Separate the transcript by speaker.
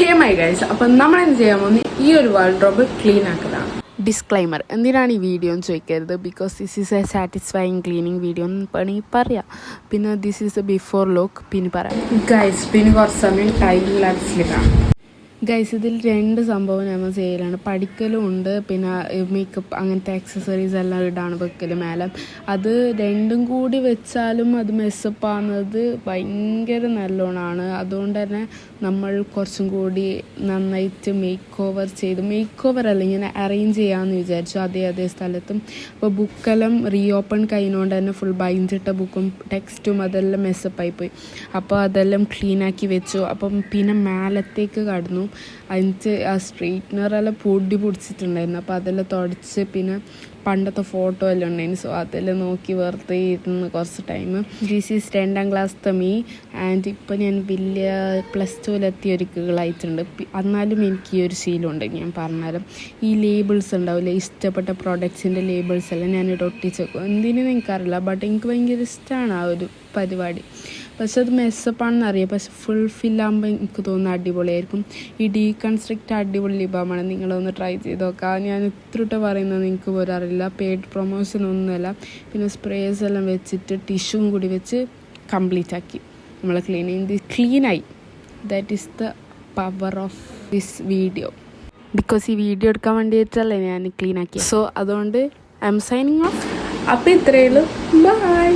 Speaker 1: Hey my guys, അപ്പം നമ്മളെന്ത് ചെയ്യാൻ പോകുന്നത് ഈ ഒരു വാർഡ്രോബ് ക്ലീൻ ആക്കലാണ്. ഡിസ്ക്ലൈമർ, എന്തിനാണ് ഈ വീഡിയോ എന്ന് ചോദിക്കരുത്. Because this is A satisfying cleaning video എന്ന് വേണമെങ്കിൽ പറയാം. പിന്നെ this is A before look പിന്നെ പറയാം. ഗൈസ് പിന്നെ കുറച്ച് സമയം ടൈം ലാപ്സിലാണ്. ഗൈസ് ഇതിൽ രണ്ട് സംഭവം നമ്മൾ ചെയ്യലാണ്. പഠിക്കലും ഉണ്ട്, പിന്നെ മേക്കപ്പ് അങ്ങനത്തെ ആക്സസറീസ് എല്ലാം ഇടാണ് വെക്കൽ മേലെ. അത് രണ്ടും കൂടി വെച്ചാലും അത് മെസ്സപ്പാകുന്നത് ഭയങ്കര നല്ലോണമാണ്. അതുകൊണ്ട് തന്നെ നമ്മൾ കുറച്ചും കൂടി നന്നായിട്ട് മേക്ക് ഓവർ അല്ല ഇങ്ങനെ അറേഞ്ച് ചെയ്യാമെന്ന് വിചാരിച്ചു അതേ സ്ഥലത്തും. അപ്പോൾ ബുക്കെല്ലാം റീഓപ്പൺ കഴിഞ്ഞുകൊണ്ട് തന്നെ ഫുൾ ബൈൻഡിട്ട ബുക്കും ടെക്സ്റ്റും അതെല്ലാം മെസ്സപ്പായിപ്പോയി. അപ്പോൾ അതെല്ലാം ക്ലീനാക്കി വെച്ചു. അപ്പം പിന്നെ മേലത്തേക്ക് കടന്നു. അതിന് ആ സ്ട്രെയിറ്റ്നറെല്ലാം പൊടി പിടിച്ചിട്ടുണ്ടായിരുന്നു. അപ്പോൾ അതെല്ലാം തുടച്ച് പിന്നെ പണ്ടത്തെ ഫോട്ടോ എല്ലാം ഉണ്ടായിരുന്നു. സോ അതെല്ലാം നോക്കി വെറുതെ ഇരുന്ന് കുറച്ച് time. This is 10th class me. And ഇപ്പം ഞാൻ വലിയ +2 ഒരു ഗേളായിട്ടുണ്ട്. എന്നാലും എനിക്ക് ഈ ഒരു ശീലമുണ്ട്. ഞാൻ പറഞ്ഞാലും ഈ ലേബിൾസ് ഉണ്ടാവില്ലേ, ഇഷ്ടപ്പെട്ട പ്രൊഡക്ട്സിൻ്റെ ലേബിൾസ് എല്ലാം ഞാനിവിടെ ഒട്ടിച്ച് വെക്കും. എന്തിനും എനിക്കറിയില്ല, ബട്ട് എനിക്ക് ഭയങ്കര ഇഷ്ടമാണ് ആ ഒരു പരിപാടി. പക്ഷെ അത് മെസ്സപ്പാണെന്ന് അറിയാം. പക്ഷെ ഫുൾ ഫില്ലാകുമ്പോൾ എനിക്ക് തോന്നുന്നു അടിപൊളിയായിരിക്കും. ഈ ഡീകൺസ്ട്രക്റ്റ് അടിപൊളി ലിബാമാണ്. നിങ്ങളൊന്ന് ട്രൈ ചെയ്ത് നോക്കാം. ഞാൻ ഇത്രട്ട് പറയുന്നത് നിങ്ങൾക്ക് പോലും അറിയില്ല. പെയ്ഡ് പ്രൊമോഷൻ ഒന്നുമല്ല. പിന്നെ സ്പ്രേസ് എല്ലാം വെച്ചിട്ട് ടിഷ്യൂവും കൂടി വെച്ച് കംപ്ലീറ്റ് ആക്കി നമ്മൾ ക്ലീനായി. That is the power of this video. Because ഈ വീഡിയോ എടുക്കാൻ വേണ്ടിയിട്ടല്ലേ ഞാൻ ക്ലീൻ ആക്കി. സോ അതുകൊണ്ട് ഐ എം സൈനിങ് ഓഫ്. അപ്പോൾ ഇത്രയേ ഉള്ളൂ. ബൈ.